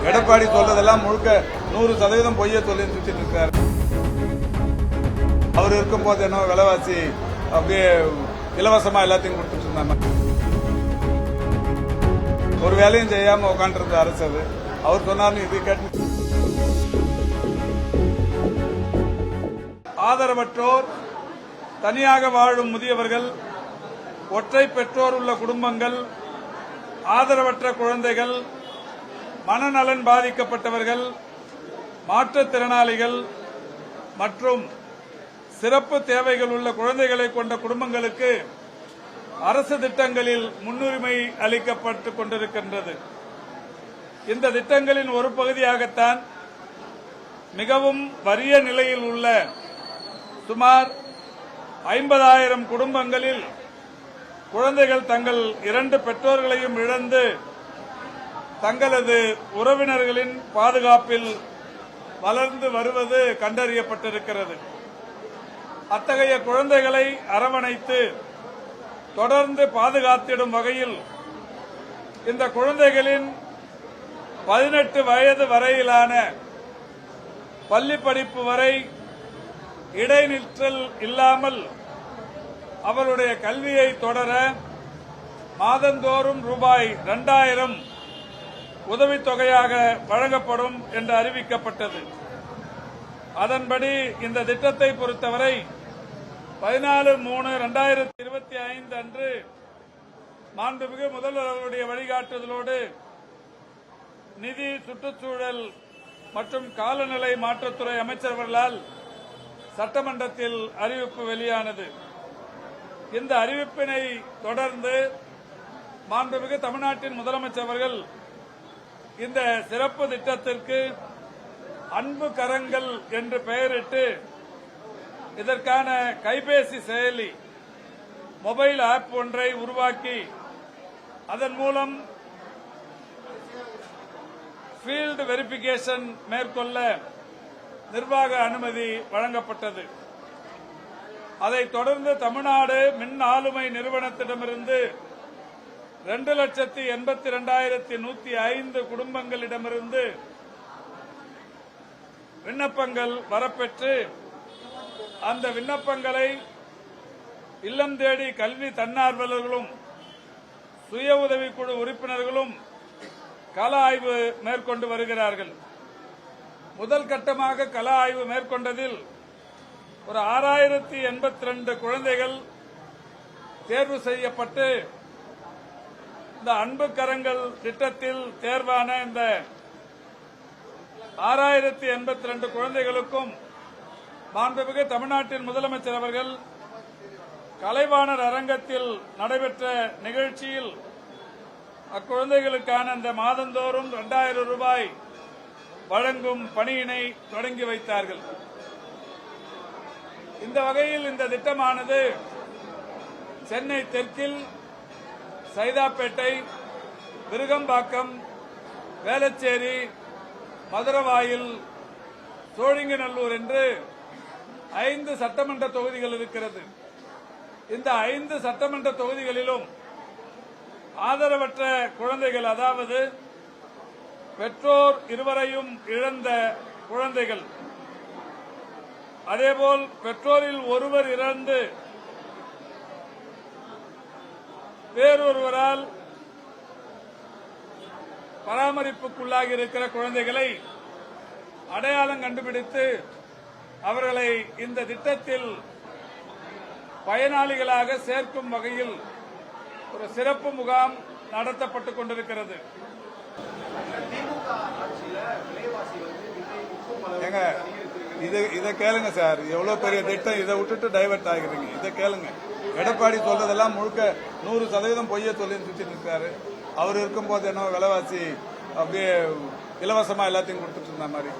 எடப்பாடி சொல்றதெல்லாம் முழுக்க 100% பொய்ய சொல்லி சுத்திட்டு இருக்காரு. அவர் இருக்கும்போது என்ன விலைவாசி அப்படியே இலவசமா எல்லாத்தையும் கொடுத்துட்டு இருந்தாங்க. ஒரு வேலையும் செய்யாம உட்காந்துருந்த அரசு அது. அவர் சொன்னாலும் இது கேட்டு ஆதரவற்றோர், தனியாக வாழும் முதியவர்கள், ஒற்றை பெற்றோர் உள்ள குடும்பங்கள், ஆதரவற்ற குழந்தைகள், மனநலன் பாதிக்கப்பட்டவர்கள், மாற்றுத்திறனாளிகள் மற்றும் சிறப்பு தேவைகள் உள்ள குழந்தைகளை கொண்ட குடும்பங்களுக்கு அரசு திட்டங்களில் முன்னுரிமை அளிக்கப்பட்டுக் கொண்டிருக்கின்றது. இந்த திட்டங்களின் ஒரு பகுதியாகத்தான் மிகவும் வறிய நிலையில் உள்ள சுமார் 50,000 குடும்பங்களில் குழந்தைகள் தங்கள் 2 பெற்றோர்களையும் இழந்து தங்களது உறவினர்களின் பாதுகாப்பில் வளர்ந்து வருவது கண்டறியப்பட்டிருக்கிறது. அத்தகைய குழந்தைகளை அரவணைத்து தொடர்ந்து பாதுகாத்திடும் வகையில் இந்த குழந்தைகளின் 18 வயது வரையிலான பள்ளி படிப்பு வரை இடைநிற்றல் இல்லாமல் அவருடைய கல்வியை தொடர மாதந்தோறும் ரூபாய் 2,000 உதவித்தொகையாக வழங்கப்படும் என்று அறிவிக்கப்பட்டது. அதன்படி இந்த திட்டத்தை பொறுத்தவரை 14/3/2025 அன்று மாண்புமிகு முதல்வர் அவருடைய வழிகாட்டுதலோடு நிதி, சுற்றுச்சூழல் மற்றும் காலநிலை மாற்றத்துறை அமைச்சர்களால் சட்டமன்றத்தில் அறிவிப்பு வெளியானது. இந்த அறிவிப்பினை தொடர்ந்து மாண்புமிகு தமிழ்நாட்டின் முதலமைச்சர் அவர்கள் இந்த சிறப்பு திட்டத்திற்கு அன்பு கரங்கள் என்று பெயரிட்டு இதற்கான கைபேசி செயலி, மொபைல் ஆப் ஒன்றை உருவாக்கி அதன் மூலம் ஃபீல்டு வெரிஃபிகேஷன் மேற்கொள்ள நிர்வாக அனுமதி வழங்கப்பட்டது. அதைத் தொடர்ந்து தமிழ்நாடு மின் ஆளுமை நிறுவனத்திடமிருந்து 2,82,105 குடும்பங்களிடமிருந்து விண்ணப்பங்கள் வரப்பெற்று அந்த விண்ணப்பங்களை இல்லம் தேடி கல்வி தன்னார்வலர்களும் சுய உதவிக்குழு உறுப்பினர்களும் கள ஆய்வு மேற்கொண்டு வருகிறார்கள். முதல் கட்டமாக கள ஆய்வு மேற்கொண்டதில் ஒரு 6,082 குழந்தைகள் தேர்வு செய்யப்பட்டு இந்த அன்பு கரங்கள் திட்டத்தில் தேர்வான இந்த 6,082 குழந்தைகளுக்கும் மாண்புமிகு தமிழ்நாட்டின் முதலமைச்சர் அவர்கள் கலைவாணர் அரங்கத்தில் நடைபெற்ற நிகழ்ச்சியில் அக்குழந்தைகளுக்கான இந்த மாதந்தோறும் 2,000 ரூபாய் வழங்கும் பணியினை தொடங்கி வைத்தார்கள். இந்த வகையில் இந்த திட்டமானது சென்னை தெற்கில் சைதாப்பேட்டை, விருகம்பாக்கம், வேளச்சேரி, மதுரவாயில், சோழிங்கநல்லூர் என்று 5 சட்டமன்ற தொகுதிகள் இருக்கிறது. இந்த 5 சட்டமன்ற தொகுதிகளிலும் ஆதரவற்ற குழந்தைகள், அதாவது பெற்றோர் இருவரையும் இழந்த குழந்தைகள், அதேபோல் பெற்றோரில் ஒருவர் இறந்து வேறொருவரால் பராமரிப்புக்குள்ளாகி இருக்கிற குழந்தைகளை அடையாளம் கண்டுபிடித்து அவர்களை இந்த திட்டத்தில் பயனாளிகளாக சேர்க்கும் வகையில் ஒரு சிறப்பு முகாம் நடத்தப்பட்டுக் கொண்டிருக்கிறது. இதை கேளுங்க சார், எவ்வளவு பெரிய திட்டம், இதை விட்டுட்டு டைவர்ட் ஆகிறீங்க. இதை கேளுங்க. எடப்பாடி சொல்றதெல்லாம் முழுக்க 100% பொய்ய சொல்லி சுத்திட்டு இருக்காரு. அவர் இருக்கும்போது என்ன விலைவாசி அப்படியே இலவசமா எல்லாத்தையும் கொடுத்துட்டு இருந்த மாதிரி,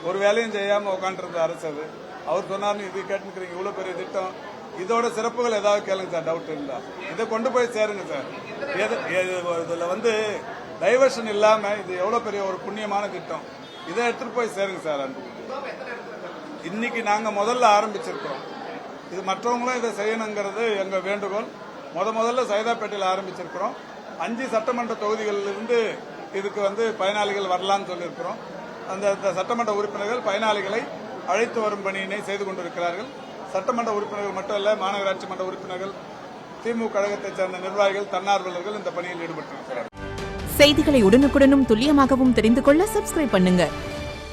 ஒரு வேலையும் செய்யாம உட்காந்துருந்த அரசு அது. அவர் சொன்னாலும் இது கேட்டுக்கிறீங்க. இவ்வளவு பெரிய திட்டம், இதோட சிறப்புகள் ஏதாவது கேளுங்க சார், டவுட் இருந்தா. இதை கொண்டு போய் சேருங்க சார். இதுல டைவர்ஷன் இல்லாம இது எவ்வளவு பெரிய ஒரு புண்ணியமான திட்டம், இதை எடுத்துட்டு போய் சேருங்க சார். இன்னைக்கு நாங்க முதல்ல ஆரம்பிச்சிருக்கோம். இது மற்றவங்களும் இதை செய்யணுங்கிறது எங்க வேண்டுகோள். முதல்ல சைதாப்பேட்டையில் ஆரம்பிச்சிருக்கிறோம். 5 சட்டமன்ற தொகுதிகளிலிருந்து இதுக்கு வந்து பயனாளிகள் வரலாம்னு சொல்லியிருக்கிறோம். அந்த சட்டமன்ற உறுப்பினர்கள் பயனாளிகளை அழைத்து வரும் பணியினை செய்து கொண்டிருக்கிறார்கள். சட்டமன்ற உறுப்பினர்கள் மட்டுமல்ல, மாநகராட்சி மன்ற உறுப்பினர்கள், திமுக கழகத்தைச் சேர்ந்த நிர்வாகிகள், தன்னார்வலர்கள் இந்த பணியில் ஈடுபட்டிருக்கிறார்கள். செய்திகளை உடனுக்குடனும் துல்லியமாகவும் தெரிந்து கொள்ள சப்ஸ்கிரைப் பண்ணுங்க.